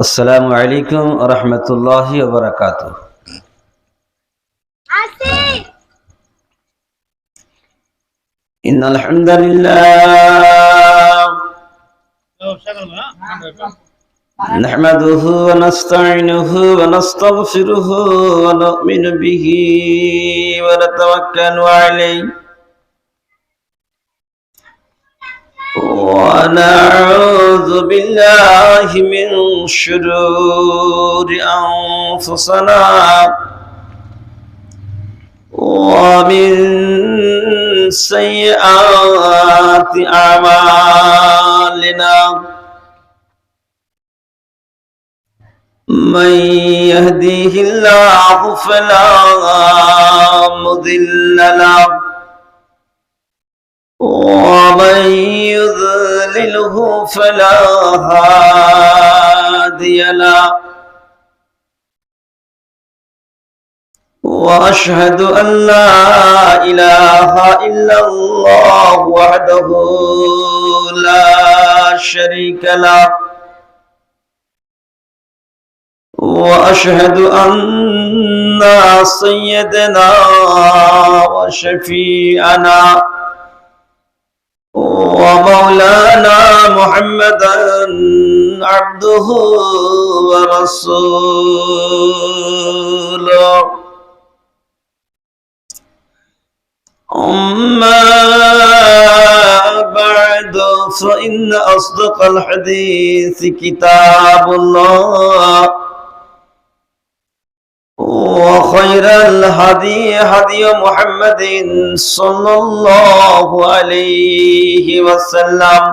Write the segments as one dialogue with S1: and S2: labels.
S1: আসসালামু আলাইকুম ওয়া রাহমাতুল্লাহি ওয়া বারাকাতুহু। ইন্নাল হামদালিল্লাহ নাহমাদুহু ওয়া নাস্তাঈনুহু ওয়া নাস্তাগফিরুহু ওয়া নু'মিনু বিহি ওয়া নাতাওয়াক্কালু আলাইহি ওয়া না'উযু বিল্লাহি মিন শুরুরি আনফুসিনা ومن سيئات أعمالنا من يهديه الله فلا مضل له ومن يضلله فلا هادي له وأشهد أن لا إله إلا الله وحده لا شريك له وأشهد أن سيدنا وشفيعنا ومولانا محمدا عبده ورسوله أما بعد فإن أصدق الحديث كتاب الله وخير الهدي هدي محمد صلى الله عليه وسلم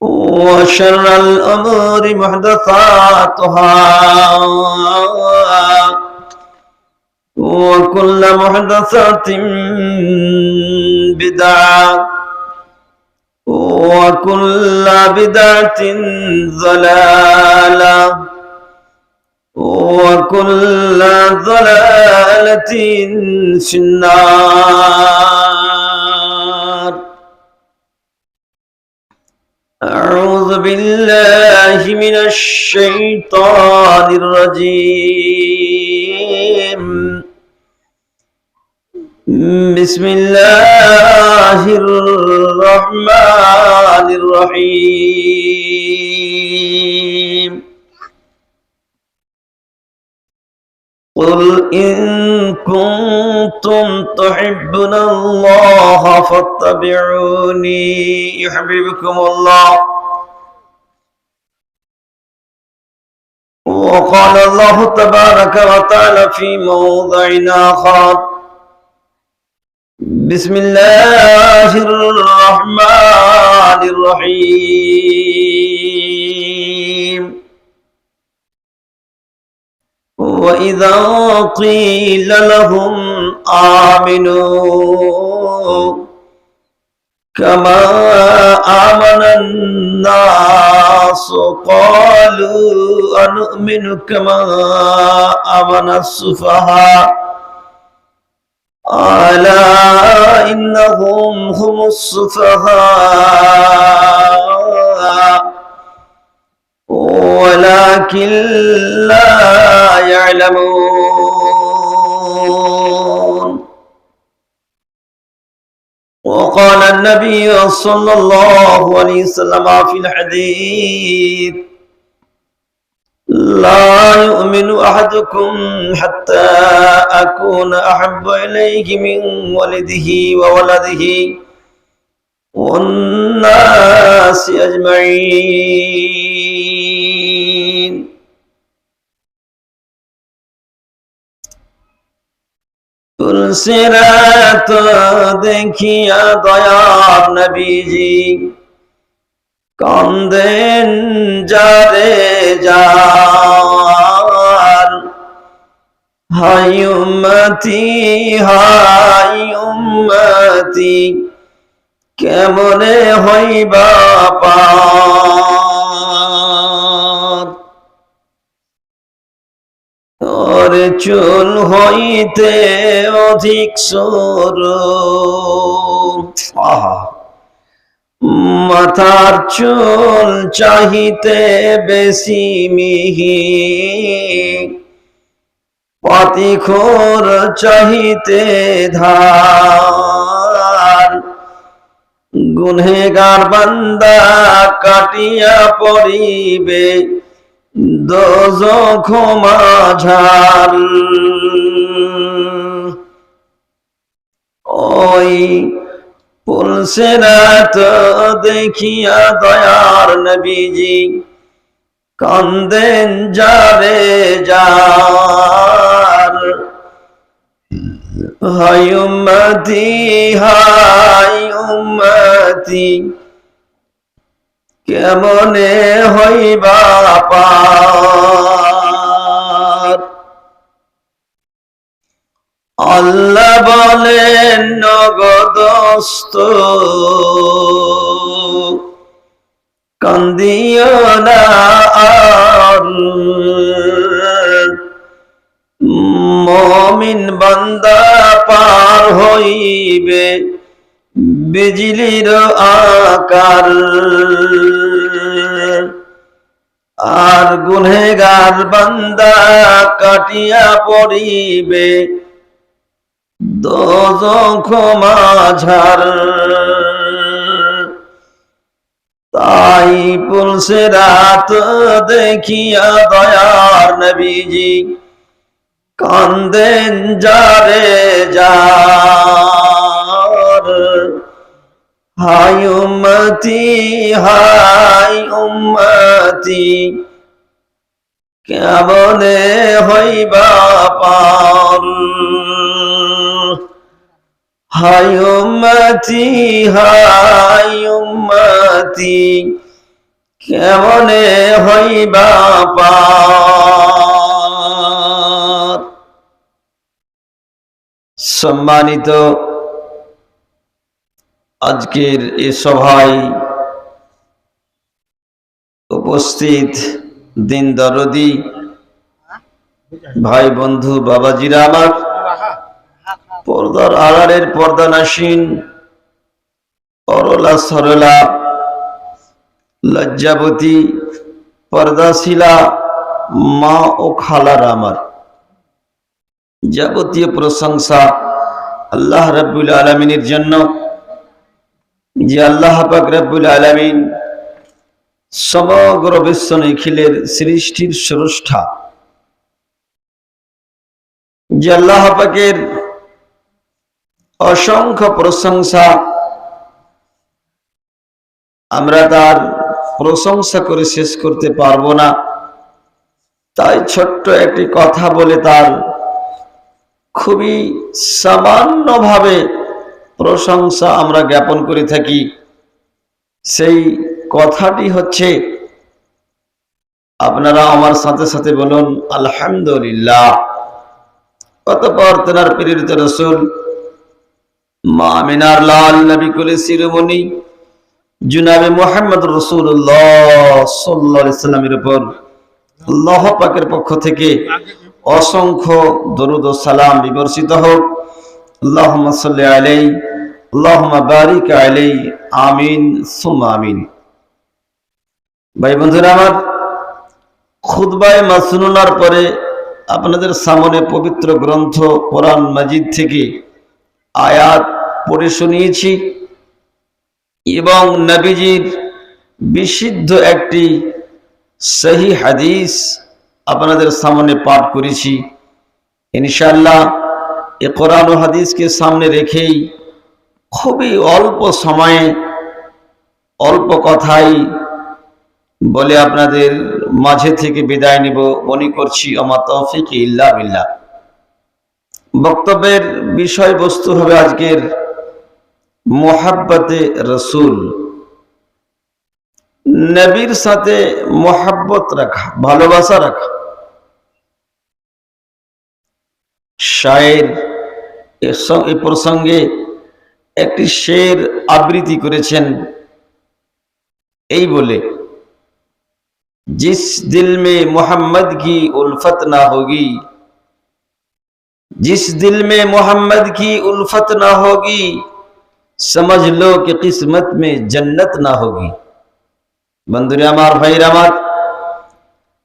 S1: وشر الأمور محدثاتها وكل محدثات بدعة وكل بدعة ضلالة وكل ضلالة في النار. أعوذ بالله من الشيطان الرجيم. بسم الله الرحمن الرحيم. قل إن كنتم تحبون الله فاتبعوني يحببكم الله. وقال الله تبارك وتعالى في موضع آخر: بسم الله الرحمن الرحيم. وإذا قيل لهم آمنوا كما آمن الناس قالوا أنؤمن كما آمن السفهاء ألا إنهم هم السفهاء ولكن لا يعلمون. وقال النبي صلى الله عليه وسلم في الحديث: لا يؤمن أحدكم حتى أكون أحب إليه من ولده وولده والناس أجمعين. তুলসিরাত দেখিয়া দয়ার নবীজি কান্দেন যারে যার। হায় উম্মতি হায় উম্মতি কেমনে হইবা পার। তোর চুল হইতে অধিক সরু মাথার চুল চাহিতে বেশি মিহি, পাতিখোর চাহিতে ধার। গুনহেগার বান্দা কাটিয়া পড়িবে দোজখ মাঝার। ওই পুলসিরাত দেখিয়া দয়ার নবীজি কান্দেন যারে যার। হায় উম্মতি হায় উম্মতি, কেমনে হইবা পার। আল্লাহ বলেন নগদস্ত কান্দিও না আর। মুমিন বান্দা পার হইবে বিজলির আকার। আর গুনহেগার বান্দা কাটিয়া পড়িবে দোজখ মাঝার। তাই পুলসিরাত দেখিয়া দয়ার নবীজি কান্দেন যারে যার। হায় উম্মতি হায় উম্মতি, কেমনে হইবা পার। হায় উম্মতি হায় উম্মতি, কেমনে হইবা পার। সম্মানিত আজকের এ সভায় উপস্থিত দিন দরদি ভাই বন্ধু বাবাজিরা আমার, পর্দার আড়ালের পর্দানাসীন অরলা সরলা লজ্জাবতী পর্দাশীলা মা ও খালার আমার, যাবতীয় প্রশংসা আল্লাহ রাব্বুল আলামিনের জন্য, যে আল্লাহ পাক রাব্বুল আলামিন সমগ্র বিশ্ব নিখিলের সৃষ্টির স্রষ্টা। যে আল্লাহ পাকের অসংখ্য প্রশংসা, আমরা তার প্রশংসা করে শেষ করতে পারবো না। তাই ছোট্ট একটি কথা বলে তার খুবই সামান্যভাবে প্রশংসা আমরা জ্ঞাপন করে থাকি। সেই কথাটি হচ্ছে, আপনারা আমার সাথে সাথে বলুন আলহামদুলিল্লাহ। অতঃপর তেনার প্রেরিত রাসূল মা আমিনার লাল নবী কুলে শিরোমণি জনাবে মুহাম্মদ রাসূলুল্লাহ সাল্লাল্লাহু আলাইহি সাল্লামের উপর আল্লাহ পাকের পক্ষ থেকে অসংখ্য দরুদ ও সালাম বিবর্ষিত হোক। আল্লাহুম্মা সাল্লি আলাইহি আল্লাহুম্মা বারিক আলাইহি, আমিন সুম্মা আমিন। ভাই বন্ধুরা আমার, খুতবায়ে মাসনুনার পরে আপনাদের সামনে পবিত্র গ্রন্থ কোরআন মাজিদ থেকে আয়াত পড়ে শুনিয়েছি এবং নবীজির বিশুদ্ধ একটি সহি হাদিস আপনাদের সামনে পাঠ করেছি। ইনশাআল্লাহ এ কোরআন ও হাদিসকে সামনে রেখেই খুবই অল্প সময়ে অল্প কথাই বলে আপনাদের মাঝে থেকে বিদায় নিব মনে করছি। ওমা তৌফিক ইল্লা বিল্লাহ। বক্তব্যের বিষয়বস্তু হবে আজকের মোহাব্বতে রসুল, নবীর সাথে মোহাব্বত রাখা, ভালোবাসা রাখা। শায়ের এ প্রসঙ্গে একটি শের আবৃত্তি করেছেন এই বলে, जिस दिल में मोहम्मद की उल्फत ना होगी, जिस दिल में मोहम्मद की उल्फत ना होगी, समझ लो कि किस्मत में जन्नत ना होगी। बंधुरे आमार भाईरा आमार,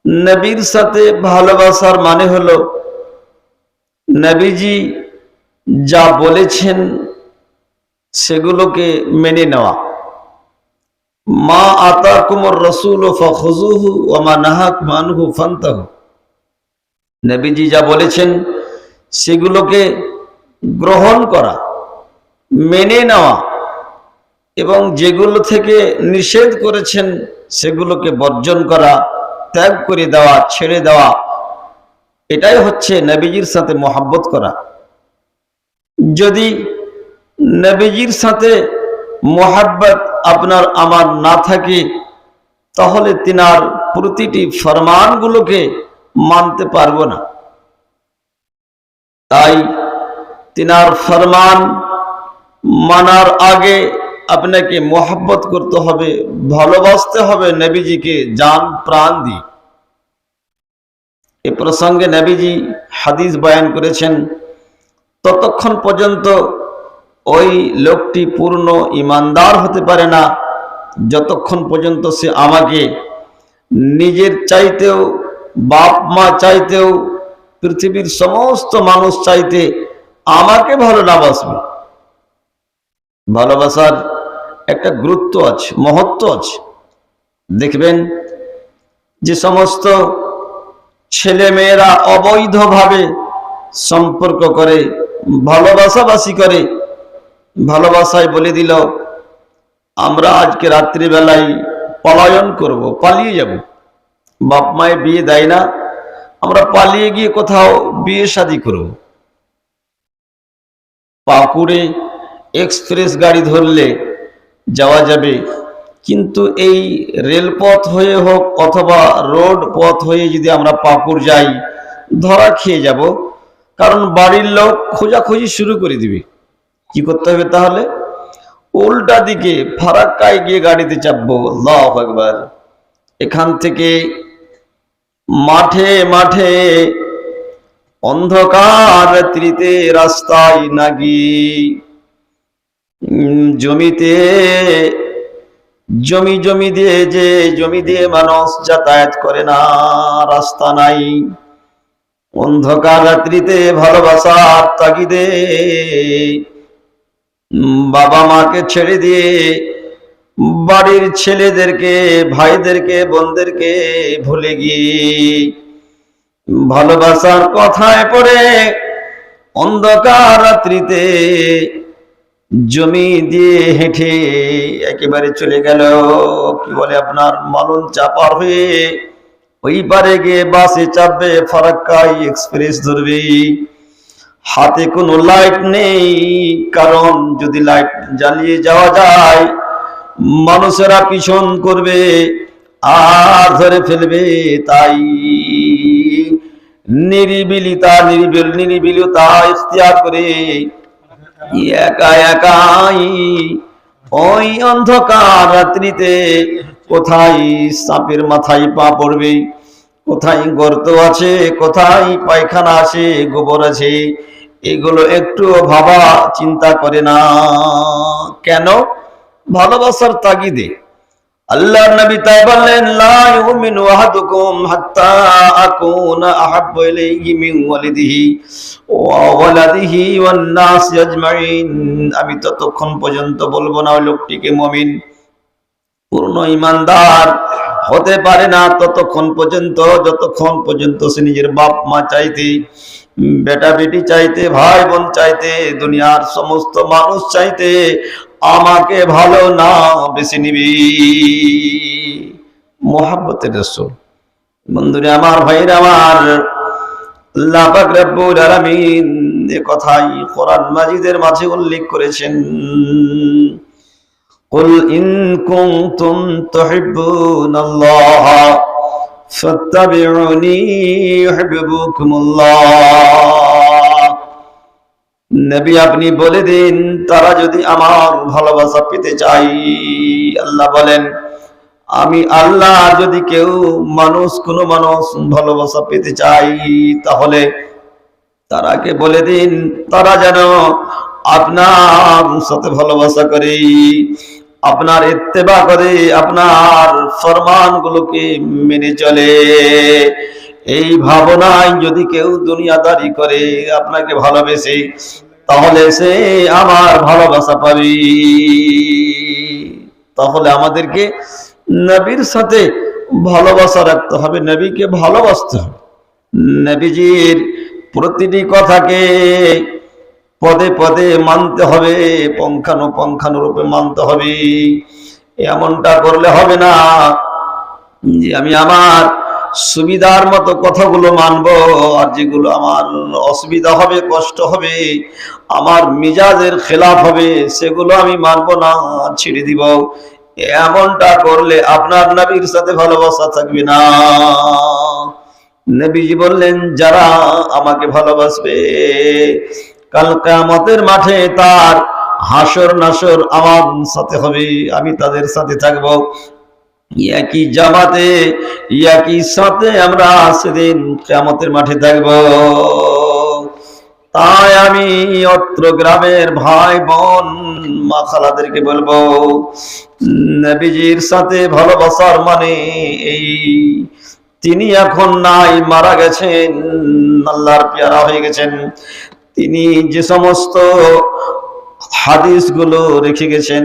S1: नबीर साथे भालोबासार माने हलो नबीजी जा बोलेছেন সেগুলোকে মেনে নেওয়া। মা আতাকুমুর রাসূল ফাখুযুহু ওয়া মা নাহাকুম আনহু ফান্তাহু। নবীজি যা বলেছেন সেগুলোকে গ্রহণ করা, মেনে নেওয়া, এবং যেগুলো থেকে নিষেধ করেছেন সেগুলোকে বর্জন করা, ত্যাগ করে দেওয়া, ছেড়ে দেওয়া, এটাই হচ্ছে নবীজির সাথে মহব্বত করা। যদি নবীজির সাথে মহব্বত আপনার আমার না থাকে তাহলে তিনার প্রতিটি ফরমানগুলোকে মানতে পারবো না। তাই তিনার ফরমান মানার আগে আপনাকে মহব্বত করতে হবে, ভালোবাসতে হবে নবীজিকে জান প্রাণ দিয়ে। এ প্রসঙ্গে নবীজি হাদিস বয়ান করেছেন, ততক্ষণ পর্যন্ত ওই লোকটি পূর্ণ ইমানদার হতে পারে না যতক্ষণ পর্যন্ত সে আমাকে নিজের চাইতেও, বাপ মা চাইতেও, পৃথিবীর সমস্ত মানুষ চাইতে আমাকে ভালো না বাসবে। ভালোবাসার একটা গুরুত্ব আছে, মহত্ব আছে। দেখবেন যে সমস্ত ছেলে মেয়েরা অবৈধভাবে সম্পর্ক করে, ভালোবাসাবাসি করে, ভালোবাসায় বলে দিল আমরা আজকে রাত্রিবেলায় পলায়ন করব, পালিয়ে যাব। বাপ মায়ে বিয়ে দেয় না, আমরা পালিয়ে গিয়ে কোথাও বিয়ে শাদী করব। পাকুড়ে এক্সপ্রেস গাড়ি ধরলে যাওয়া যাবে, কিন্তু এই রেলপথ হয়ে হোক অথবা রোড পথ হয়ে যদি আমরা পাকুড় যাই ধরা খেয়ে যাব, কারণ বাড়ির লোক খোঁজাখুঁজি শুরু করে দিবে। কি করতে হবে তাহলে? উল্টা দিকে ফারাক্কায় গিয়ে গাড়িতে চাপবো। আল্লাহু আকবার। এখান থেকে মাঠে মাঠে অন্ধকার রাত্রিতে রাস্তায় নাগি, জমিতে জমি দিয়ে মানুষ যাতায়াত করে না, রাস্তা নাই। অন্ধকার রাত্রিতে ভালোবাসার তাগিদে বাবা মাকে ছেড়ে দিয়ে বাড়ির ছেলেদেরকে, ভাইদেরকে, বোনদেরকে ভুলে গিয়ে ভালোবাসার কথায় পড়ে অন্ধকার রাত্রিতে জমি দিয়ে হেঁটে একেবারে চলে গেল, কি বলে আপনার মালন চাপার হয়ে ওই পারে গিয়ে বাসে চাপবে, ফারাক্কাই এক্সপ্রেস ধরবে। হাতে কোনো লাইট নেই, কারণ যদি লাইট জ্বালিয়ে যাওয়া যায় মানুষেরা পিছন করবে আর ধরে ফেলবে। তাই নিরিবিলিতা ইখতিয়ার করে একা একাই ওই অন্ধকার রাত্রিতে কোথায় সাপের মাথায় পা পড়বে, কোথায় গর্ত আছে, কোথায় পায়খানা আছে, গোবর আছে, এগুলো একটু ভাবা চিন্তা করে না। কেন? ভালোবাসার তাগিদে। আল্লাহর নবী তাই বললেন, লা ইউমিনু আহাদুকুম হাত্তা আকুনা আহাব্বু ইলাইহি মিন ওয়ালিদিহি ওয়া ওয়ালাদিহি ওয়ান নাস আজমাইন। আমি ততক্ষণ পর্যন্ত বলবো না ওই লোকটিকে মুমিন, পূর্ণ ঈমানদার হতে পারে না ততক্ষণ পর্যন্ত যতক্ষণ পর্যন্ত সে নিজের বাপ মা চাইতে, বেটা বেটি চাইতে, ভাই বোন চাইতে, দুনিয়ার সমস্ত মানুষ চাইতে আমাকে ভালো না বেছে নিবি। মুহাব্বতের রাসূল। বন্ধুরা আমার, ভাইরা আমার, আল্লাহ পাক রব্বুল আলামিন এই কথাই কোরআন মাজিদের মাঝে উল্লেখ করেছেন, কুল ইন কুনতুম তুহিব্বুনাল্লাহ ফাত্তাবিউনি ইউহিব্বুকুমুল্লাহ। নবী আপনি বলে দিন, তারা যদি আমার ভালোবাসা পেতে চাই, আল্লাহ বলেন আমি আল্লাহ যদি কোনো মানুষ ভালোবাসা পেতে চাই তাহলে তারাকে বলে দিন তারা যেন আপনার সাথে ভালোবাসা করে, আপনার ইত্তেবা করে, আপনার ফরমানগুলোকে মেনে চলে, এই ভাবনায় যদি কেউ দুনিয়াদারি করে আপনাকে ভালোবেসে, তাহলে সে আমার ভালোবাসা পাবে। তাহলে আমাদেরকে নবীর সাথে ভালোবাসা রাখতে হবে, নবীকে ভালোবাসতে হবে, নবীজির প্রতিটি কথাকে পদে পদে মানতে হবে, পুঙ্খানুপুঙ্খানুরূপে মানতে হবে। এমনটা করলে হবে না যে আমি আমার সুবিধার মতো কথাগুলো মানবো, আর যেগুলো আমার অসুবিধা হবে, কষ্ট হবে, আমার মিজাজের খেলাফ হবে, সেগুলো আমি মানবো না, ছেড়ে দিব। এমনটা করলে আপনার নবীর সাথে ভালোবাসা থাকবে না। নবীজি বললেন, যারা আমাকে ভালোবাসবে কাল কিয়ামতের মাঠে তার হাসর নাসর আমার সাথে হবে, আমি তাদের সাথে থাকবো, একই জামাতে একই সাথে আমরা সেদিন কিয়ামতের মাঠে থাকবো। তাই আমি অত্র গ্রামের ভাই বোন মা খালাদেরকে বলবো, নবীজির সাথে ভালোবাসার মানে এই, তিনি এখন নাই, মারা গেছেন, আল্লাহর পেয়ারা হয়ে গেছেন। তিনি যে সমস্ত হাদিসগুলো রেখে গেছেন,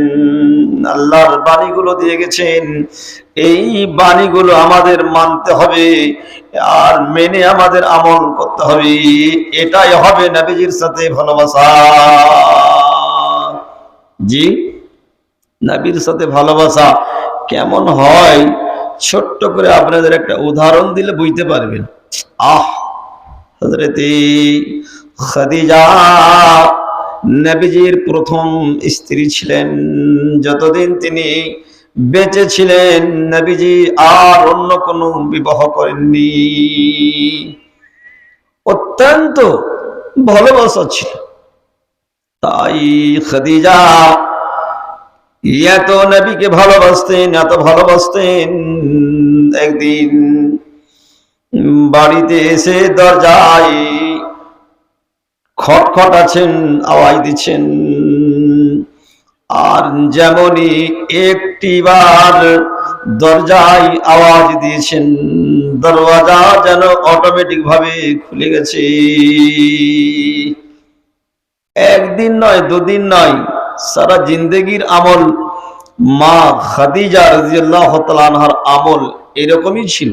S1: আল্লাহর বাণীগুলো দিয়ে গেছেন, এই বাণীগুলো আমাদের মানতে হবে আর মেনে আমাদের আমল করতে হবে। এটাই হবে নবীজির সাথে ভালোবাসা। জি, নবীর সাথে ভালোবাসা কেমন হয় ছোট্ট করে আপনাদের একটা উদাহরণ দিলে বুঝতে পারবেন। হযরতে খাদিজা নবীজির প্রথম স্ত্রী ছিলেন। যতদিন তিনি বেঁচে ছিলেন নবীজি আর অন্য কোনো বিবাহ করেননি। অত্যন্ত ভালোবাসা ছিল। তাই খাদিজা এত নবীকে ভালোবাসতেন, এত ভালোবাসতেন, একদিন বাড়িতে এসে দরজায় খটখটাচ্ছেন, আওয়াজ দিচ্ছেন, আর যেমনই একটিবার দরজায় আওয়াজ দিয়েছেন, দরওয়াজা যেন অটোমেটিক ভাবে খুলে গেছে। একদিন নয়, দুদিন নয়, সারা জিন্দেগির আমল মা খাদিজা রাদিয়াল্লাহু তাআলা আনহার আমল এরকমই ছিল।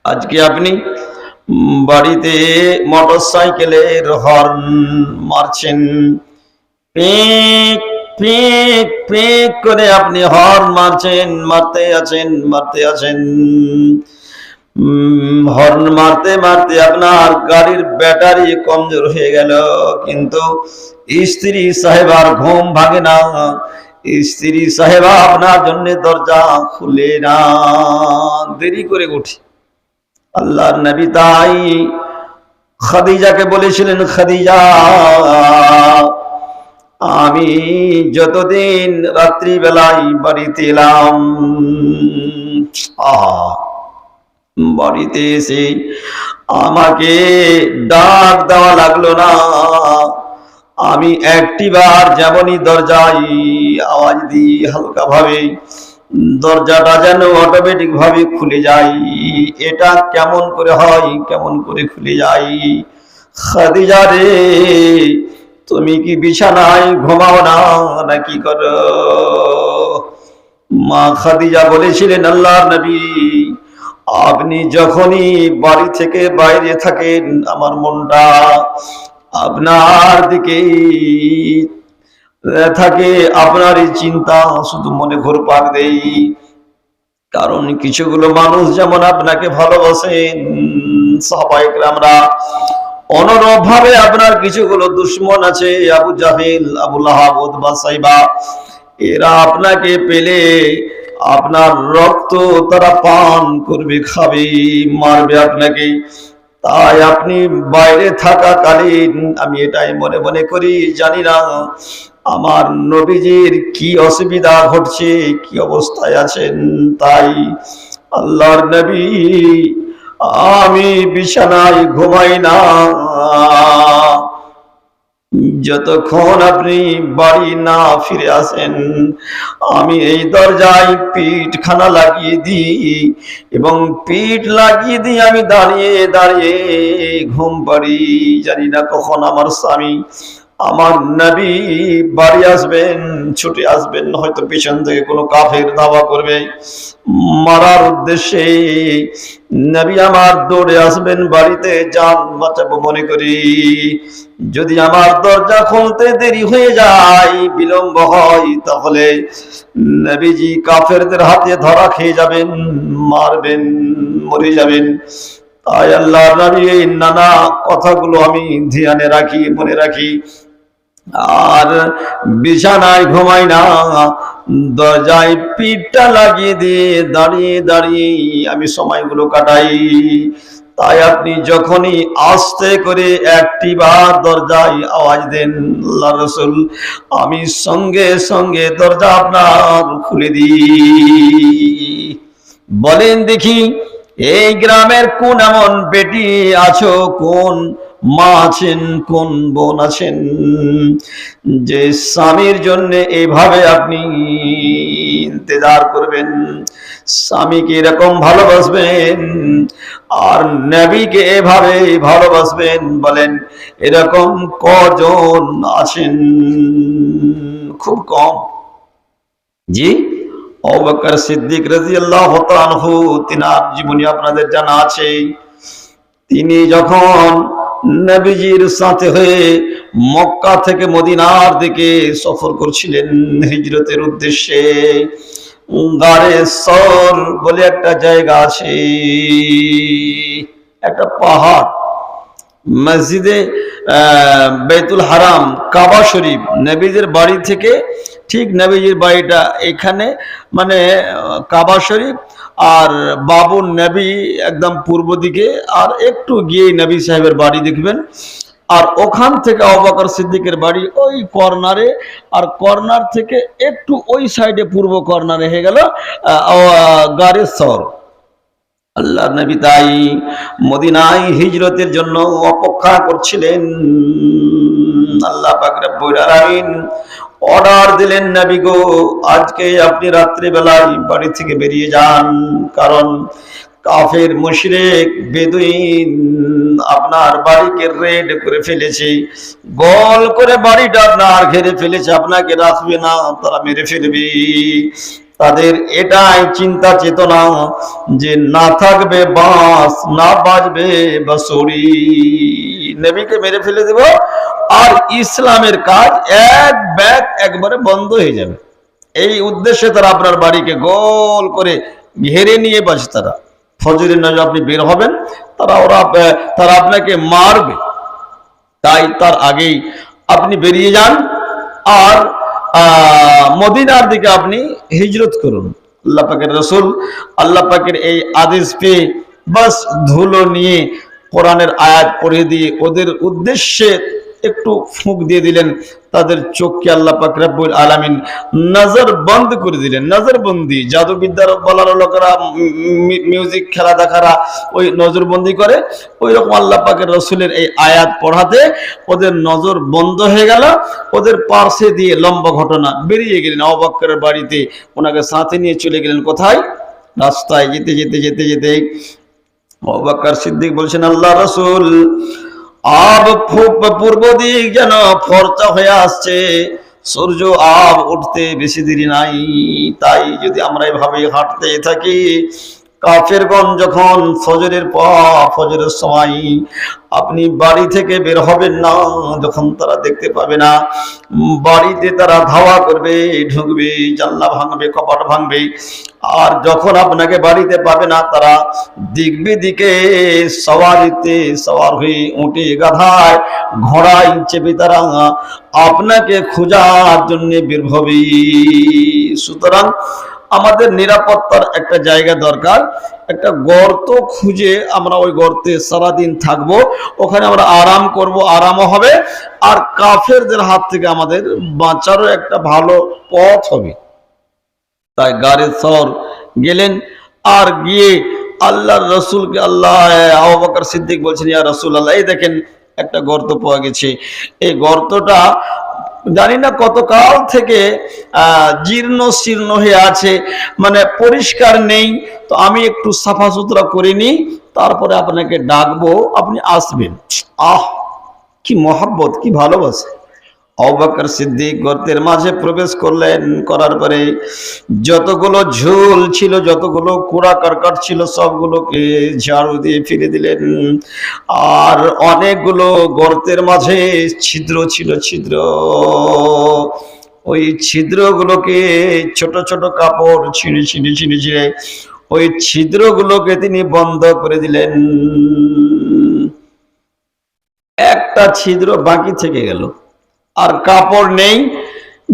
S1: আজকে আপনি বাড়িতে মোটর সাইকেলের হর্ন মারছেন, পেক পেক পেক করে আপনি হর্ন মারছেন, মারতে আছেন, হর্ন মারতে মারতে আপনার গাড়ির ব্যাটারি কমজোর হয়ে গেল, কিন্তু স্ত্রী সাহেবার ঘুম ভাঙে না, স্ত্রী সাহেবা আপনার জন্য দরজা খুলে না, দেরি করে উঠে। আল্লাহর নবী তাই খাদিজাকে বলেছিলেন, খাদিজা, আমি যতদিন রাত্রি বেলায় বাড়িতে এলাম, বাড়িতে এসে আমাকে ডাক দেওয়া লাগলো না, আমি একটিবার যেমনই দরজায় আওয়াজ দিই হালকা ভাবে, দরজাটা যেন অটোমেটিক ভাবে খুলে যায়। এটা কেমন করে হয়, কেমন করে খুলে যায়? খাদিজা রে, তুমি কি বিছানায় ঘুমাও না নাকি করো? মা খাদিজা বলেছিলেন, আল্লাহর নবী, আপনি যখনই বাড়ি থেকে বাইরে থাকেন আমার মনটা আপনার দিকেই থাকে, আপনারই চিন্তা শুধু মনে ঘুরপাক দেই। কারণ কিছুগুলো মানুষ যেমন আপনাকে ভালোবাসেন, সাহাবায়ে কেরামরা, অনুরূপ ভাবে আপনার কিছুগুলো দুশমন আছে, আবু জাহেল, আবু লাহাব, উতবা, সাইবা, এরা আপনাকে পেলে আপনার রক্ত তারা পান করবে, খাবে, মারবে আপনাকে। তাই আপনি বাইরে থাকাকালীন আমি এটাই মনে মনে করি, জানি না আমার নবীজির কি অসুবিধা ঘটছে, কি অবস্থায় আছেন। তাই আল্লাহর নবী, আমি বিছানায় ঘুমাই না, যতক্ষণ আপনি বাড়ি না ফিরে আসেন, আমি এই দরজায় পিঠখানা লাগিয়ে দিই এবং পিঠ লাগিয়ে দিই আমি দাঁড়িয়ে দাঁড়িয়ে ঘুম পাড়ি। জানি না কখন আমার স্বামী, আমার নবী বাড়ি আসবেন, ছুটে আসবেন, হয়তো পিছন থেকে কোনো কাফের দাওয়া করবে মারার উদ্দেশ্যে। নবী আমার দৌড়ে আসবেন বাড়িতে, জান বাঁচাবো মনে করি। যদি আমার দরজা খুলতে দেরি হয়ে যায়, বিলম্ব হয়, তাহলে নবীজি কাফেরদের হাতে ধরা খেয়ে যাবেন, মারবেন, মরে যাবেন। তাই আল্লাহর নবী এই নানা কথাগুলো আমি ধ্যানে রাখি, মনে রাখি। আর বিছানায় ঘুমাই না, দরজায় পিঠটা লাগিয়ে দিয়ে দাঁড়িয়ে দাঁড়িয়ে আমি সময়গুলো কাটাই। তাই আপনি যখনই আস্তে করে একটি বার দরজায় আওয়াজ দেন আল্লাহ রসুল, আমি সঙ্গে সঙ্গে দরজা আপনার খুলে দিই। বলেন দেখি, এই গ্রামের কোন এমন বেটি আছো, কোন মা আছেন, কোন বোন আছেন, যে স্বামীর জন্য এইভাবে আপনি ইন্তজার করবেন, স্বামীকে এরকম ভালোবাসবেন আর নবীকে এভাবে ভালোবাসবেন? বলেন এরকম কজন আছেন? খুব কম। জি, আবু বকর সিদ্দিক রাদিয়াল্লাহু তাআলা আনহু, তিনার জীবনী আপনাদের জানা আছে। তিনি যখন নবীজির সাথে হয়ে মক্কা থেকে মদিনার দিকে সফর করছিলেন হিজরতের উদ্দেশ্যে, গারে সর বলে একটা জায়গা আছে, একটা পাহাড়, মসজিদে বেতুল হারাম, কাবা শরীফ, নবীজির বাড়ি থেকে ঠিক নবীজির বাড়িটা এখানে, মানে কাবা শরীফ আর বাবুর নবী একদম পূর্ব দিকে, আর একটু গিয়ে নবী সাহেবের বাড়ি দেখবেন। আর ওখান থেকে আবু বকর সিদ্দিকের বাড়ি ওই কর্নারে, আর কর্নার থেকে একটু ওই সাইডে পূর্ব কর্নারে হয়ে গেল গারে সর। আল্লাহ নবী তাই মদিনায় হিজরতের জন্য অপেক্ষা করছিলেন। আল্লাহ পাক রব্বুল আলামিন অর্ডার দিলেন, নবী গো, আজকে আপনি রাত্রি বেলায় বাড়ি থেকে বেরিয়ে যান, কারণ কাফের মুশরিক বেদুইন আপনার বাড়িকে রেড করে ফেলেছে, গোল করে বাড়িটা আপনার ঘিরে ফেলেছে, আপনাকে রাখবে না, তারা মেরে ফেলবে। তাদের এটাই চিন্তা চেতনা যে না থাকবে বাঁশ, না বাজবে বাঁশরি, নবীকে মেরে ফেলে দেব, আর ইসলামের কাজ এক ব্যাগ একবারে বন্ধ হয়ে যাবে। এই উদ্দেশ্যে তারা আপনার বাড়িকে গোল করে ঘেরে নিয়ে বাঁচে। তারা ফজরের নামাজে আপনি বের হবেন, তারা আপনাকে মারবে। তাই তার আগেই আপনি বেরিয়ে যান আর মদিনার দিকে আপনি হিজরত করুন। আল্লাহ পাকের রসুল আল্লাহ পাকের এই আদেশ পেয়ে বাস ধুলো নিয়ে কোরআনের আয়াত পড়ে দিয়ে ওদের উদ্দেশ্যে একটু ফুঁক দিয়ে দিলেন, তাদের চোখকে আল্লাহ পাক রব্বুল আলামিন নজর বন্ধ করে দিলেন। নজরবন্দি, জাদুবিদ্যার বলার লোকেরা, মিউজিক খেলা দেখারা ওই নজরবন্দি করে, ওই রকম আল্লাহ পাকের রসুলের এই আয়াত পড়াতে ওদের নজর বন্ধ হয়ে গেল। ওদের পার্শ্বে দিয়ে লম্বা ঘটনা বেরিয়ে গেলেন আবু বকরের বাড়িতে, ওনাকে সাথে নিয়ে চলে গেলেন কোথায়? রাস্তায় যেতে যেতে যেতে যেতে আবু বকর সিদ্দিক বলছেন, আল্লাহ রসুল, পূর্ব দিক যেন ফর্চা হয়ে আসছে, সূর্য আব উঠতে বেশি দেরি নাই। তাই যদি আমরা এভাবে হাঁটতে থাকি, কাফেরগণ যখন ফজরের সময় আপনি বাড়ি থেকে বের হবেন না, যখন তারা দেখতে পাবে না, বাড়িতে তারা ধাওয়া করবে, ঢুকবে, জানলা ভাঙবে, কপাট ভাঙবে। আর যখন আপনাকে বাড়িতে পাবে না, তারা দিক বিদিকে সওয়ার হয়ে উঠে, গাধায়, ঘোড়ায় চেপে তারা আপনাকে খোঁজার জন্য বের হবে। সুতরাং আমাদের নিরাপত্তার একটা জায়গা দরকার, একটা গর্ত খুঁজে আমরা ওই গর্তে সারাদিন থাকবো, ওখানে আমরা আরাম করব, আরামও হবে, আর কাফেরদের হাত থেকে আমাদের বাঁচারও একটা ভালো পথ হবে। তাই গারে সর গেলেন, আর গিয়ে আল্লাহর রসুলকে আবু বকর সিদ্দিক বলছেন, ইয়া রাসূলুল্লাহ, এই দেখেন একটা গর্ত পাওয়া গেছে। এই গর্তটা জানি না কত কাল থেকে জীর্ণ শীর্ণ হয়ে আছে, মানে পরিষ্কার নেই। তো আমি একটু সাফা সুতরা করে নিই, তারপরে আপনাকে ডাকবো, আপনি আসবেন। আহ, কি মহাব্বত, কি ভালোবাসা! আবু বকর সিদ্দিক গর্তের মাঝে প্রবেশ করলেন। করার পরে যতগুলো ঝোল ছিল, যতগুলো কুড়া কারকাট ছিল, সবগুলোকে ঝাড়ু দিয়ে ফিরে দিলেন। আর অনেকগুলো গর্তের মাঝে ছিদ্র ছিল, ছিদ্র। ওই ছিদ্রগুলোকে ছোট ছোট কাপড় ছিঁড়ে ছিঁড়ে ছিঁড়ে ছিঁড়ে ওই ছিদ্রগুলোকে তিনি বন্ধ করে দিলেন। একটা ছিদ্র বাকি থেকে গেল, আর কাপড় নেই।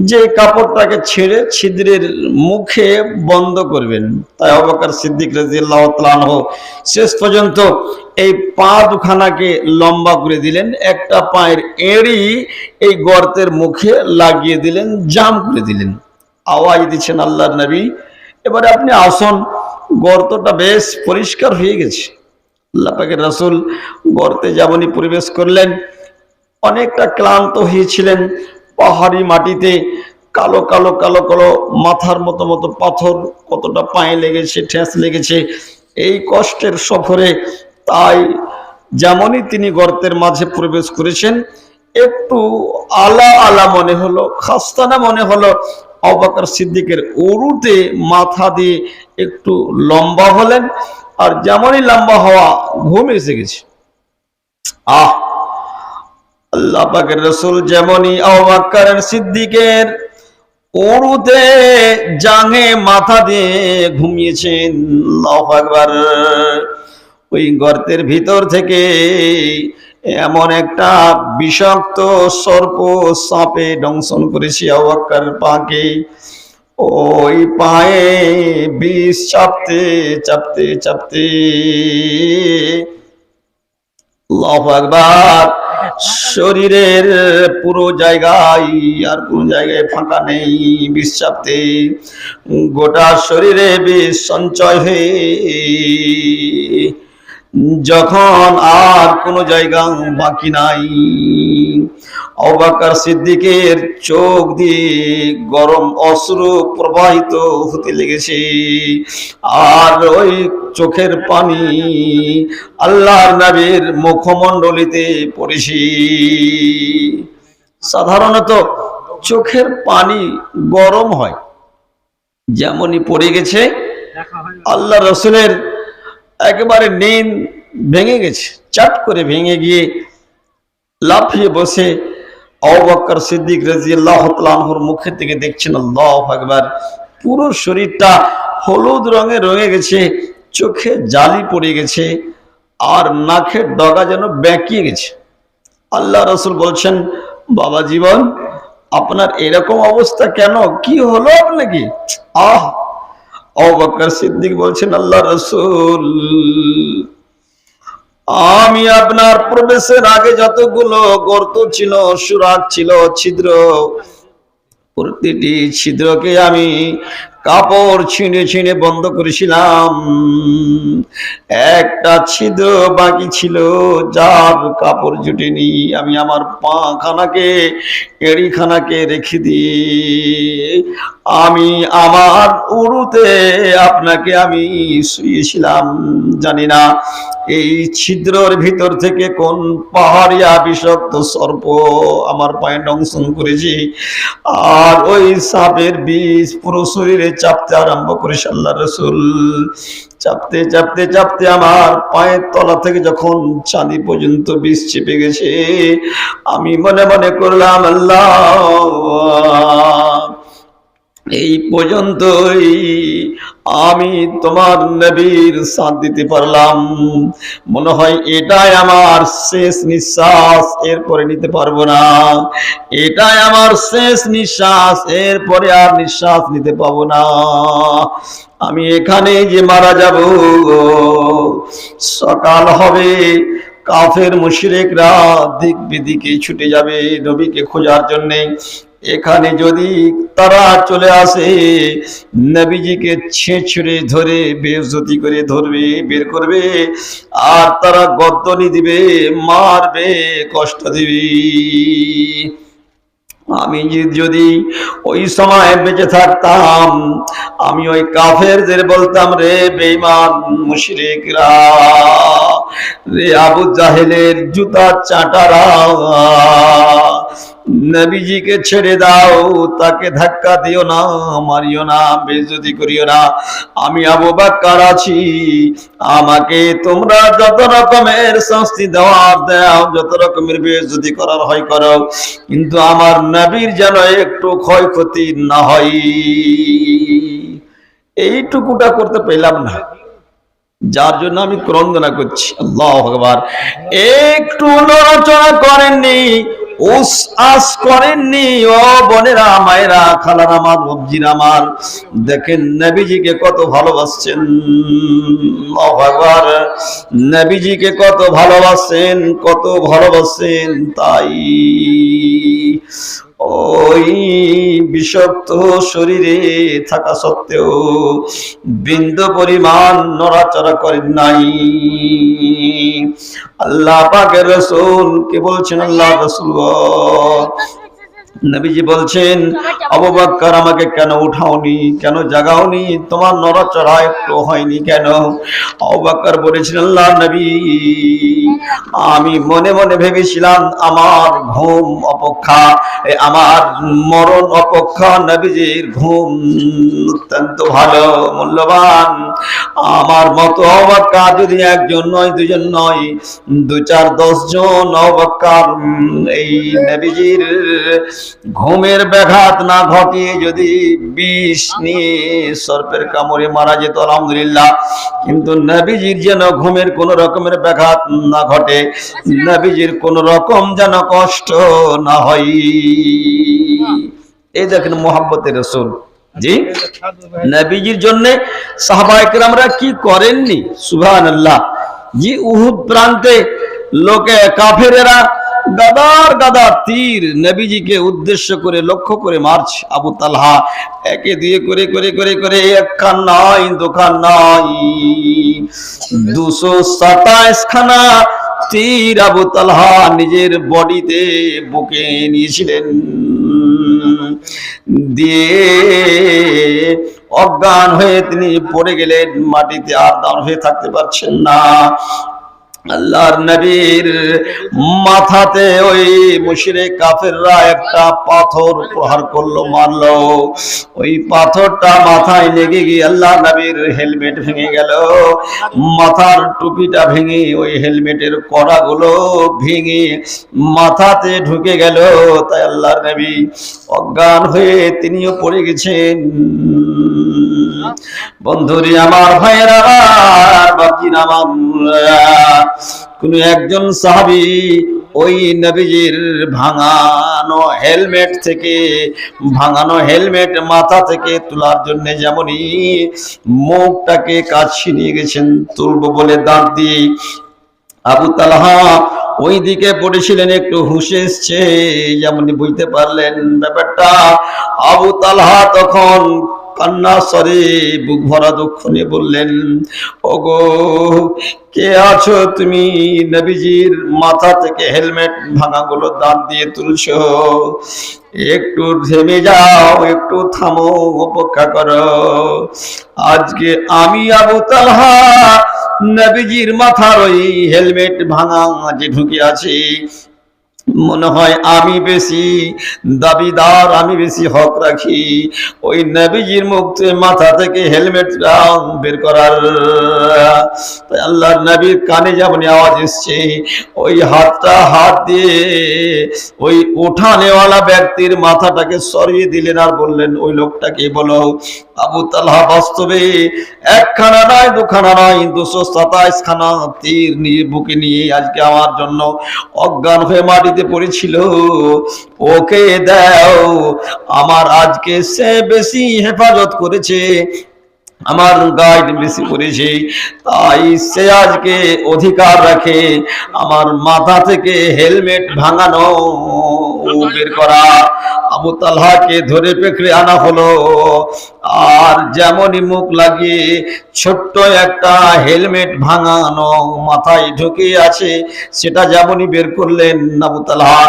S1: যে কাপড়টাকে ছেড়ে ছিদ্রের মুখে বন্ধ করবেন। তাই আবু বকর সিদ্দিক রাদিয়াল্লাহু তাআলা আনহু শেষ পর্যন্ত এই পা দুখানাকে লম্বা করে দিলেন, একটা পায়ের এড়ি এই গর্তের মুখে লাগিয়ে দিলেন, জাম করে দিলেন। আওয়াজ দিচ্ছেন আল্লাহর নবী, এবারে আপনি আসুন। গর্তটা বেশ পরিষ্কার হয়ে গেছে। আল্লাহ পাকের রাসূল গর্তে যেমনই প্রবেশ করলেন, অনেকটা ক্লান্ত হয়েছিলেন। পাহাড়ি মাটিতে কালো কালো কালো কালো মাথার মতো মতো পাথর, কতটা পায়ে লেগেছে, ঠেস লেগেছে এই কষ্টের সফরে। তাই যেমনই তিনি গর্তের মাঝে প্রবেশ করেছেন, একটু আলা আলা মনে হলো, খাস্তানা মনে হলো। আবু বকর সিদ্দিকের উরুতে মাথা দিয়ে একটু লম্বা হলেন, আর যেমনই লম্বা হওয়া, ঘুম এসে গেছে। আহ, আল্লাহ পাকের রাসূল যেমনই আবু বকর সিদ্দিকের উরুতে জাঙে মাথা দিয়ে ঘুমিয়েছেন, আল্লাহু আকবার, ওই গর্তের ভিতর থেকে এমন একটা বিষাক্ত সর্প সাপে দংশন করেছে আবু বকর পাকে। ওই পায়ে বিষ চাপতে চাপতে চাপতে, আল্লাহু আকবার, শরীরের পুরো জায়গায় আর কোন জায়গায় ফাঁকা নেই। বিষ চাপতে গোটা শরীরে বিষ সঞ্চয় হয়ে যখন আর কোনো জায়গা বাকি নাই, আবু বকর সিদ্দিকের চোখ দিয়ে গরম অশ্রু প্রবাহিত হতে লেগেছে। আর ওই চোখের পানি আল্লাহর নবীর মুখমণ্ডলিতে পড়েছে। সাধারণত চোখের পানি গরম হয়, যেমনই পড়ে গেছে আল্লাহ রাসূলের একেবারে নিন ভেঙে গেছে। চাট করে ভেঙে গিয়ে লাফিয়ে বসে আবু বকর সিদ্দিক রাদিয়াল্লাহু তাআলা আনহুর মুখের দিকে দেখছেন। আল্লাহু আকবার, পুরো শরীরটা হলুদ রঙে রঙে গেছে, চোখে জালি পড়ে গেছে, আর নাকের ডগা যেন বেঁকিয়ে গেছে। আল্লাহ রাসূল বলছেন, বাবা জীবন, আপনার এরকম অবস্থা কেন? কি হলো আপনাকে? আহ, আবু বকর সিদ্দিক বলছেন, আল্লাহ রাসূল, আমি আপনার প্রবেশের আগে যতগুলো গর্ত ছিল, সুরাখ ছিল, ছিদ্র, প্রতিটি ছিদ্রকে আমি কাপড় ছিঁড়ে ছিঁড়ে বন্ধ করেছিলাম। একটা ছিদ্র বাকি ছিল, যার কাপড় জুটেনি। আমি আমার পা খানাকে, এড়িখানাকে রেখে দিয়ে আমি আমার উরুতে আপনাকে আমি শুয়েছিলাম। জানি না এই ছিদ্রের ভিতর থেকে কোন পাহাড়িয়া বিষাক্ত সর্প আমার পায়ে দংশন করেছে, আর ওই সাপের বিষ পুরো শরীরে চাপতে আরম্ভ করেছে। আল্লাহ রাসূল চাপতে চাপতে চাপতে আমার পায়ের তলা থেকে যখন চাঁদি পর্যন্ত বিষ চেপে গেছে, আমি মনে মনে করলাম, আল্লাহ, এই পর্যন্তই আমি তোমার নবীর সাথ দিতে পারলাম। মনে হয় এটাই আমার শেষ নিঃশ্বাস, এরপরে নিতে পারবো না। এটাই আমার শেষ নিঃশ্বাস, এরপরে আর নিঃশ্বাস নিতে পাবো না। আমি এখানে যে মারা যাব। সকাল হবে, কাফের মুশরিকরা দিক বিদিকে ছুটে যাবে নবীকে খোঁজার জন্যে। এখানে যদি তারা চলে আসে, নবীজিকে ছেঁচড়ে ধরে বেইজ্জতি করে ধরবে, বের করবে, আর তারা গর্দনি দিবে, মারবে, কষ্ট দিবে। আমি যদি ওই সময় বেঁচে থাকতাম, আমি ওই কাফেরদের বলতাম, রে বেঈমান মুশরিকরা, রে আবু জাহেলের জুতা চাটারা, নবীজিকে ছেড়ে দাও, তাকে ধাক্কা দিও না, মারিও না, বেইজ্জতি করিও না। আমি আবু বকর আছি, আমাকে তোমরা যত রকমের শাস্তি দেওয়ার দাও, যত রকমের বেইজ্জতি করার হয় করো, কিন্তু আমার নবীর যেন একটু ক্ষয়ক্ষতি না হয়। এইটুকুটা করতে পেলাম না, যার জন্য আমি ক্রন্দনা করছি। আল্লাহু আকবার। একটু নড়াচড়া করেননি, উস আস করেননি। ও বোনেরা, মায়েরা, খালারা আমার, বাবজিরা আমার, দেখেন নবীজিকে কত ভালোবাসছেন। আল্লাহু আকবার। নবীজিকে কত ভালোবাসেন, কত ভালোবাসেন। তাই ওই বিষাক্ত শরীরে থাকা সত্ত্বেও বিন্দু পরিমাণ নড়াচড়া করেন নাই। আল্লাহ পাকের রাসূল কে বলছেন, আল্লাহ রাসূল নবীজি বলছেন, আবু বকর আমাকে কেন উঠাওনি, কেন জাগাওনি, তোমার নড়াচড়া একটু হয়নি কেন? আবু বকর বলেছেন, আল্লাহ নবী, আমি মনে মনে ভেবেছিলাম আমার ঘুম অপেক্ষা, আমার মরণ অপেক্ষা নবীজির ঘুম অত্যন্ত ভালো, মূল্যবান। আমার মতো আবু বকর যদি একজন নয়, দুজন নয়, 2, 4, 10 জন আবু বকর এই নবীজির ঘুমের ব্যাঘাত না ঘটিয়ে যদি বিষ নিয়ে সর্পের কামড়ে মারা যেত, আলহামদুলিল্লাহ। কিন্তু নবীজির যেন ঘুমের কোন রকমের ব্যাঘাত না ঘটে, নবীজির কোন রকম যেন কষ্ট না হয়। এই দেখেন মুহাব্বতের রাসূল। জি, নবীজির জন্য সাহাবায়ে কেরামরা কি করেননি, সুবহানাল্লাহ। জি, উহুদ প্রান্তে লোকে কাফেরেরা গাদার গাদার তীর নবীজিকে উদ্দেশ্য করে লক্ষ্য করে মারছে। আবু তালহা একে দিয়ে করে করে করে করে একখান নয়, দুখান নয়, 227 খানা তীর আবু তালহা নিজের বডিতে বুকে নিয়েছিলেন। দিয়ে অজ্ঞান হয়ে তিনি পড়ে গেলেন মাটিতে, আর দাঁড় হয়ে থাকতে পারছেন না। আল্লাহর নবীর মাথাতে ওই মুশরিক কাফেররা একটা পাথর প্রহার করলো, মারলো। ওই পাথরটা মাথায় লেগে গিয়ে আল্লাহর নবীর হেলমেট ভেঙে গেল, মাথার টুপিটা ভেঙে ওই হেলমেটের কড়াগুলো ভেঙে মাথাতে ঢুকে গেল। তাই আল্লাহর নবী অজ্ঞান হয়ে তিনিও পড়ে গেছেন। বন্ধুরে আমার, ভাইয়েরা আমার, বাপজিরা আমার, কোন একজন সাহাবী ওই নবীজির ভাঙানো হেলমেট মাথা থেকে তোলার জন্য যেমনই মুখটাকে কাছে নিয়ে গেছেন, তুলবো বলে দাঁত দিয়ে, আবু তালহা ওই দিকে পড়েছিলেন, একটু হুঁশে এসছে, যেমনই বুঝতে পারলেন ব্যাপারটা। আবু তালহা তখন কান্না স্বরে বুক ভরা দুঃখ নিয়ে বললেন, ওগো কে আছো তুমি? নবীজির মাথা থেকে হেলমেট ভাঙাগুলো দাঁত দিয়ে তুলছো, একটু থেমে যাও, একটু থামো, অপেক্ষা করো। আজকে আমি আবু তালহা নবীজির মাথার ওই হেলমেট ভাঙা যে ঢুকে আছি, মনে হয় আমি বেশি দাবিদার, আমি বেশি হক রাখি ওই নবীজির মাথা থেকে হেলমেট বের করার। তাই আল্লাহর নবীর কানে যেমন আওয়াজ এসছে, ওই হাত দিয়ে ওই উঠানেওয়ালা ব্যক্তির মাথাটাকে সরিয়ে দিলেন, আর বললেন, ওই লোকটাকে বলো। আবু তালহা বাস্তবে একখানা নয়, দুখানা নয়, 227 খানা তীর নিয়ে বুকে নিয়ে আজকে আমার জন্য অজ্ঞান হয়ে মাটিতে পড়েছিল। ওকে দাও, আমার আজকে সে বেশি হেফাজত করেছে, আমার গাইড বেশি করেছে, তাই সে আজকে অধিকার রাখে আমার মাথা থেকে হেলমেট ভাঙানো বের করা। আবু তালহাকে ধরে পেকড়ে আনা হলো, আর যেমনই মুখ লাগিয়ে ছোট্ট একটা হেলমেট ভাঙানো মাথায় ঢুকে আছে, সেটা যেমনই বের করলেন আবু তালহা,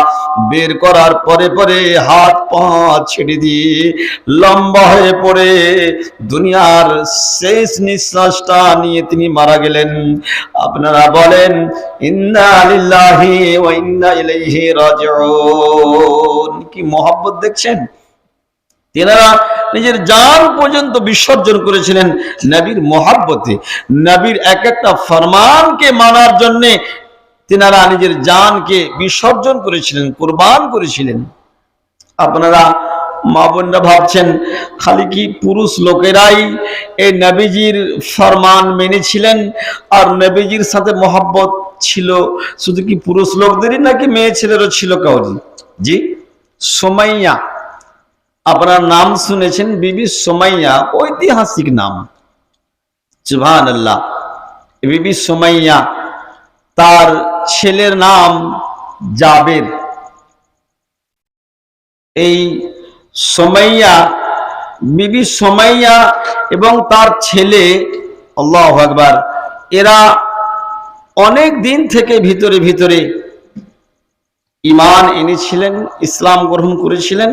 S1: বের করার পরে পরে হাত পা ছেড়ে দিয়ে লম্বা হয়ে পড়ে দুনিয়ার শেষ নিঃশ্বাসটা নিয়ে তিনি মারা গেলেন। আপনারা বলেন ইন্না লিল্লাহি ওয়া ইন্না ইলাইহি রাজিউন। কি মহব্বত দেখছেন! তেনারা নিজের জান পর্যন্ত বিসর্জন করেছিলেন নবীর মহব্বতে। নবীর এক একটা ফরমানকে মানার জন্য তেনারা নিজের জানকে বিসর্জন করেছিলেন, কুরবান করেছিলেন। আপনারা মা বোনরা ভাবছেন খালি কি পুরুষ লোকেরাই এই নবীজির ফরমান মেনেছিলেন আর নবীজির সাথে মহব্বত ছিল শুধু কি পুরুষ লোকদেরই, নাকি মেয়ে ছেলেরও ছিল কাউরি? জি, সুমাইয়া, আপনার নাম শুনেছেন, বিবি সুমাইয়া, ঐতিহাসিক নাম, সুবহানাল্লাহ। বিবি সুমাইয়া, তার ছেলের নাম জাবের। এই সুমাইয়া, বিবি সুমাইয়া এবং তার ছেলে, আল্লাহু আকবার, এরা অনেক দিন থেকে ভিতরে ভিতরে ঈমান এনেছিলেন, ইসলাম গ্রহণ করেছিলেন,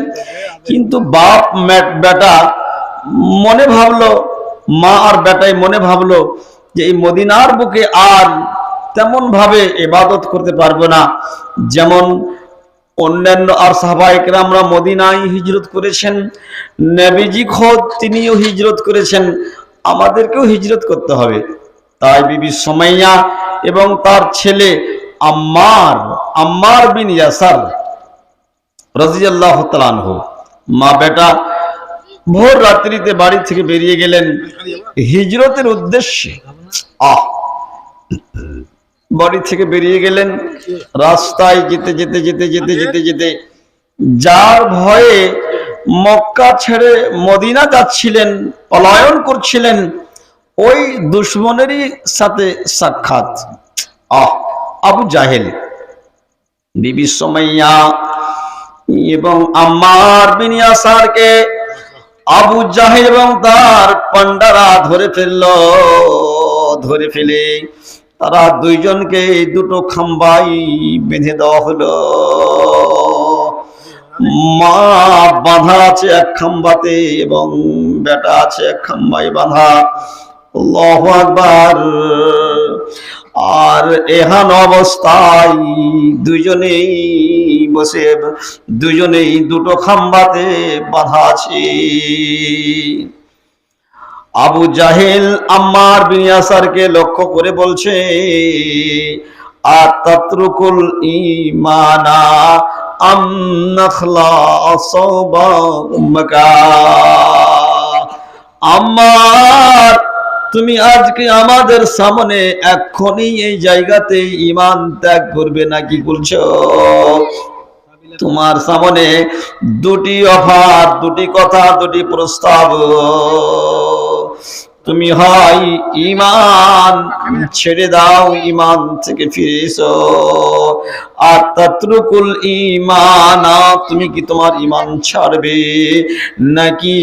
S1: কিন্তু বাপ বেটা মনে ভাবলো, মা আর বেটাই মনে ভাবলো যে এই মদিনার বুকে আর তেমন ভাবে ইবাদত করতে পারবো না, যেমন অন্যান্য আর সাহাবায়ে কেরামরা মদিনায় হিজরত করেছেন, নবীজি খোদ তিনিও হিজরত করেছেন, আমাদেরকেও হিজরত করতে হবে। তাই বিবি সুমাইয়া এবং তার ছেলে আম্মার বিন ইয়াসার রাদিয়াল্লাহু তাআলা আনহু, মা বেটা ভোর রাত্রিতে বাড়ি থেকে বেরিয়ে গেলেন হিজরতের উদ্দেশ্যে। বাড়ি থেকে বেরিয়ে গেলেন, রাস্তায় যেতে যেতে যেতে যেতে যেতে যেতে যার ভয়ে মক্কা ছেড়ে মদিনা যাচ্ছিলেন, পলায়ন করছিলেন, ওই দুশমনেরই সাথে সাক্ষাৎ। আবু জাহেল। বিবি সুমাইয়া এবং আম্মার বিন ইয়াসারকে আবু জাহেল এবং তার পান্ডারা ধরে ফেলে তারা দুইজনকে দুটো খাম্বাই বেঁধে দেওয়া হলো। মা বাঁধা আছে এক খাম্বাতে এবং বেটা আছে এক খাম্বায় বাঁধা। আল্লাহু আকবার। আর এহান অবস্থায় দুজনেই দুটো খাম্বাতে বাঁধা আছে। আবু জাহেল আম্মার বিন ইয়াসারকে লক্ষ্য করে বলছে, আতাতরুকুল ঈমানা আম নাখলাসু বাউমাকা। আম্মার, তুমি আজকে আমাদের সামনে এক্ষুনি এই জায়গাতে ঈমান ত্যাগ করবে নাকি বলছো? তোমার সামনে দুটি অফার, দুটি কথা, দুটি প্রস্তাব। তুমি হয় ঈমান ছেড়ে দাও, ঈমান থেকে ফিরে এসো, আর তাতরুকুল ঈমানা, তুমি কি তোমার ঈমান ছাড়বে, নাকি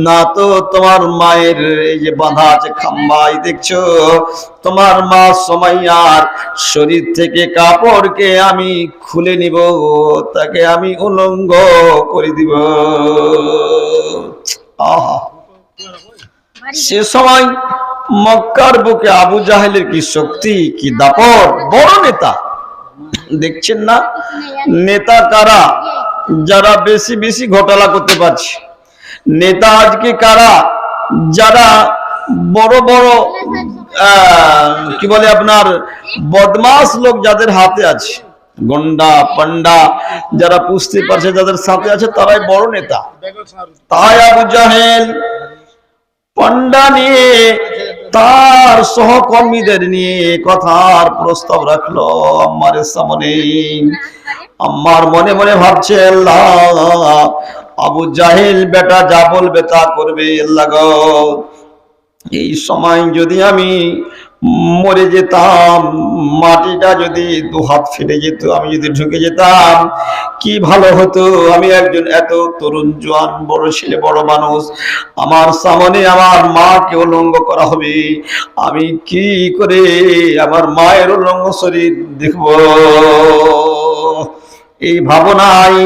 S1: না তো তোমার মায়ের এই যে বাঁধা আছে খাম্বাই দেখছো, তোমার মা সুমাইয়ার শরীর থেকে কাপড়কে আমি খুলে নিব, তাকে আমি উলঙ্গ করে দিব। সে সময় মক্কার বুকে আবু জাহেলের কি শক্তি, কি দাপট! বড় নেতা, দেখছেন না নেতা কারা? যারা বেশি বেশি ঘোটালা করতে পারছে। নেতা আজকে কারা? যারা বড় বড় কি বলে আপনার বদমাস লোক যাদের হাতে আছে, গন্ডা পান্ডা যারা পুষতে পারছে, যাদের সাথে আছে, তারাই বড় নেতা। তাই আবু জাহেল পান্ডা নিয়ে তার সহকর্মীদের নিয়ে কথার প্রস্তাব রাখলো আম্মারের সামনে। আম্মার মনে মনে ভাবছে, আল্লাহ, আবু জাহেল বেটা যা বলবে তা করবে, আল্লাহ গো, এই সময় যদি আমি মরে যেতাম, মাটিটা যদি দু হাত ফেটে যেত, আমি যদি ঢুকে যেতাম কি ভালো হতো। আমি একজন এত তরুণ জোয়ান বড় ছেলে বড় মানুষ, আমার সামনে আমার মাকে উলঙ্গ করা হবে, আমি কি করে আমার মায়ের উলঙ্গ শরীর দেখব। এই ভাবনাই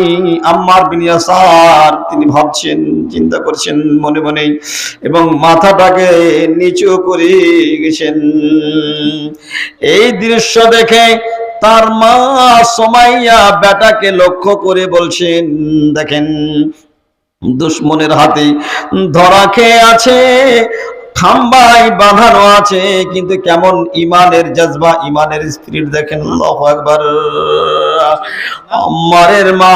S1: আম্মার বিন ইয়াসার তিনি ভাবছেন, চিন্তা করছেন মনে মনে, এবং মাথাটাকে নিচু করে গেছেন। এই দৃশ্য দেখে তার মা সুমাইয়া বেটাকে লক্ষ্য করে বলছেন, দেখেন দুশ্মনের হাতে ধরা খেয়ে আছে, খাম্বায় বাঁধানো আছে, কিন্তু কেমন ইমানের জজবা, ইমানের স্পিরিট দেখেন। আল্লাহু আকবার। আম্মারের মা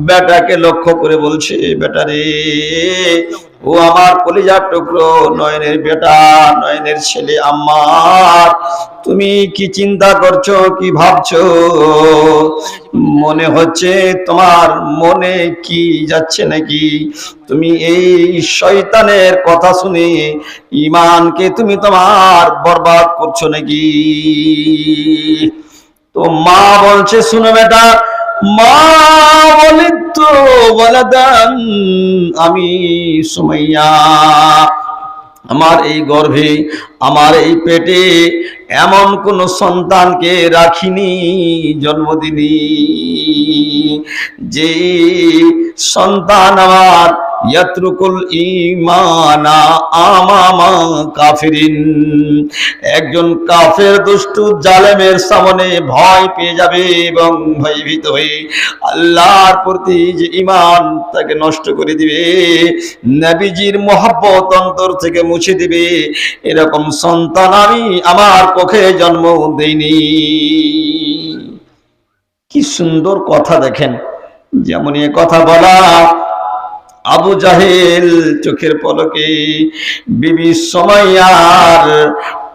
S1: বেটাকে লক্ষ্য করে বলছে, বেটা রে, ও আমার কলিজার টুকরো, নয়নের বেটা, নয়নের ছেলে আম্মার, তুমি কি চিন্তা করছো, কি ভাবছো? মনে হচ্ছে তোমার মনে কি যাচ্ছে নাকি? তুমি এই শয়তানের কথা শুনে ঈমানকে তুমি তোমার বরবাদ করছো নাকি? তো মা বলছে, শুনো বেটা, মা বলে তো ওয়ালাদান, আমি সুমাইয়া আমার এই গর্ভে, আমার এই পেটে এমন কোন সন্তানকে রাখিনি, জন্ম দিনি, যে সন্তান আমার ইয়াতরুকুল ঈমানা আমামা কাফিরিন, একজন কাফের দুষ্টু জালেমের সামনে ভয় পেয়ে যাবে এবং ভয়ভীত হয়ে আল্লাহর প্রতি যে ঈমান তাকে নষ্ট করে দিবে, নবীজির মহব্বত অন্তর থেকে মুছে দিবে, এরকম সন্তান আমি আমার কোখে জন্ম দেইনি। কি সুন্দর কথা দেখেন। যেমন এ কথা বলা আবু জাহেল চোখের পলকে বিবি সুমাইয়ার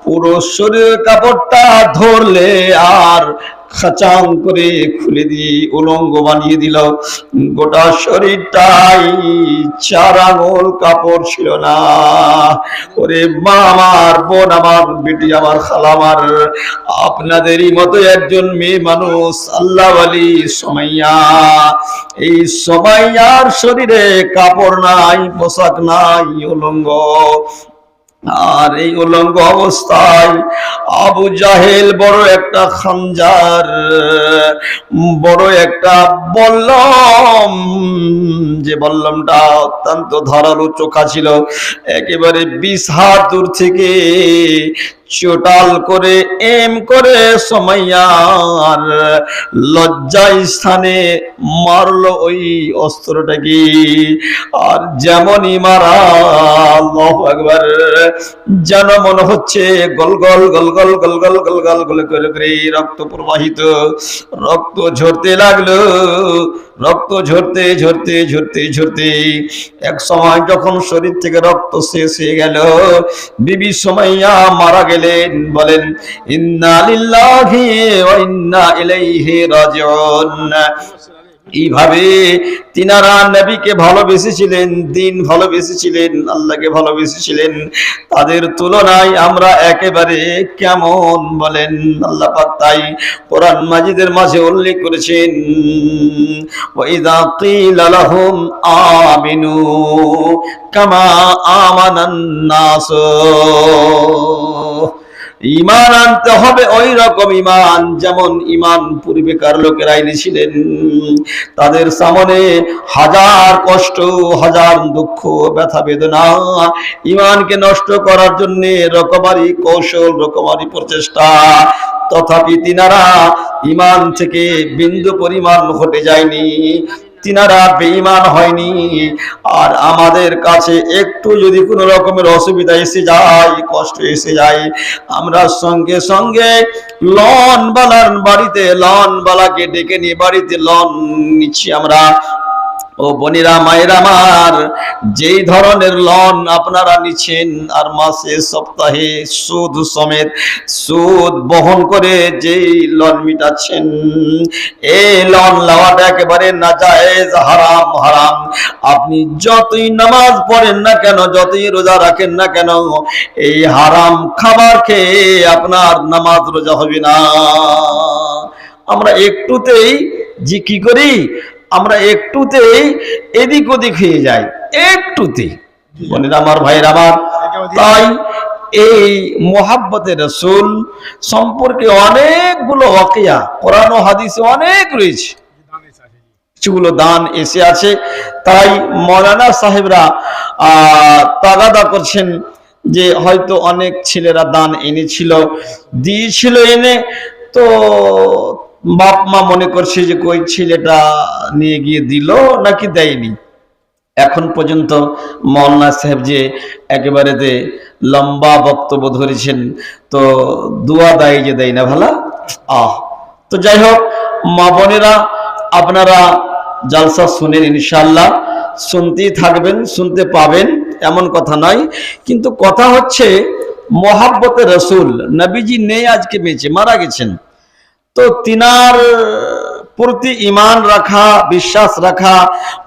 S1: পুরো শরীরের কাপড়টা ধরলে আর খাচাং করে খুলে দিয়ে উলঙ্গ বানিয়ে দিল। গোটা শরীরটাই 4 আঙুল কাপড় ছিল না। ওরে মা আমার, বোন আমার, বেটি আমার, খালা আমার, আপনাদেরই মতো একজন মেয়ে মানুষ আল্লাহ ওয়ালি সুমাইয়া, এই সুমাইয়ার শরীরে কাপড় নাই, পোশাক নাই, উলঙ্গ। আর এই উলঙ্গ অবস্থায় আবু জাহেল বড় একটা খঞ্জার, বড় একটা বল্লম, যে বল্লমটা অত্যন্ত ধারালো চোখা ছিল, একেবারে 20 হাত দূর থেকে চোটাল করে এম করে সুমাইয়ার লজ্জা স্থানে মারলো ওই অস্ত্রটাকে। আর যেমনই মারা, আল্লাহু আকবার, যেন মনে হচ্ছে গলগল গলগল গলগল গলগল গল করে করে রক্ত প্রবাহিত, রক্ত ঝরতে লাগলো, রক্ত ঝরতে ঝরতে ঝরতে ঝরতে এক সময় যখন শরীর থেকে রক্ত শেষ হয়ে গেল, বিবি সুমাইয়া মারা গেলেন। বলেন ইন্না লিল্লাহি ওয়া ইন্না ইলাইহি রাজিউন। এইভাবে তিনারা নবীকে ভালোবেসেছিলেন, দিন ভালোবেসেছিলেন, আল্লাহকে ভালোবেসেছিলেন। তাদের তুলনায় আমরা একেবারে কেমন বলেন। আল্লাহ পাক তাই কোরআন মাজিদের মাঝে উল্লেখ করেছেন, ওয়াইযা কিলা লাহুম আমিনু কামা আমানান নাস, ঈমান আনতে হবে ওই রকম ঈমান যেমন ঈমান পূর্বেকার লোকেরা এনেছিলেন। তাদের সামনে হাজার কষ্ট, হাজার দুঃখ, ব্যথা বেদনা, ঈমানকে নষ্ট করার জন্য রকমারি কৌশল, রকমারি প্রচেষ্টা, তথাপি তিনারা ঈমান থেকে বিন্দু পরিমাণ হটে যায়নি, তিনারা বেঈমান হয়নি। আর আমাদের কাছে একটু যদি কোনো রকমের অসুবিধা এসে যায়, কষ্ট এসে যায়, আমরা সঙ্গে সঙ্গে লনওয়ালার বাড়িতে, লনওয়ালাকে ডেকে নিয়ে বাড়িতে লন নিচ্ছি আমরা। ও বোনেরা, মায়েরা আমার, যেই ধরনের লোন আপনারা নিচ্ছেন আর মাসে সপ্তাহে সুদ সমেত সুদ বহন করে যেই লোন মিটাচ্ছেন, এই লোন লওয়াটা একেবারে নাজায়েজ, হারাম হারাম। আপনি যতই নামাজ পড়েন না কেন, যতই রোজা রাখেন না কেন, এই হারাম খাবার খেয়ে আপনার নামাজ রোজা হবে না। আমরা একটুতেই যে কি করি, আমরা একটুতেই এদিক ওদিক হয়ে যাই, একটুতেই। বলেন আমার ভাইয়ের আমার, তাই এই মোহাব্বতে রাসূল সম্পর্কে অনেকগুলো ওয়াকিয়া কোরআন ও হাদিসে অনেক রয়েছে, কিছুগুলো দান এসে আছে। তাই মৌলানা সাহেবরা তাগাদা করছেন যে হয়তো অনেক ছেলেরা দান এনেছিল, দিয়েছিল, এনে তো বাপ মা মনে করছে যে কই ছেলেটা নিয়ে গিয়ে দিল নাকি দেয়নি। এখন পর্যন্ত মৌলানা সাহেব যে একেবারে লম্বা বক্তব্য ধরেছেন, তো দোয়া দেয় যে দেয় না ভালা। তো যাই হোক মা বোনেরা, আপনারা জালসা শুনেন, ইনশাআল্লাহ শুনতেই থাকবেন, শুনতে পাবেন, এমন কথা নয়। কিন্তু কথা হচ্ছে মোহাব্বতে রসুল, নবীজি নেই, আজকে বেঁচে, মারা গেছেন। তো তিনার প্রতি ঈমান রাখা, বিশ্বাস রাখা,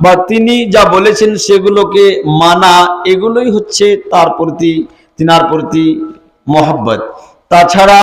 S1: বা তিনি যা বলেছেন সেগুলোকে মানা, এগুলোই হচ্ছে তার প্রতি, তিনার প্রতি মোহাব্বত। তাছাড়া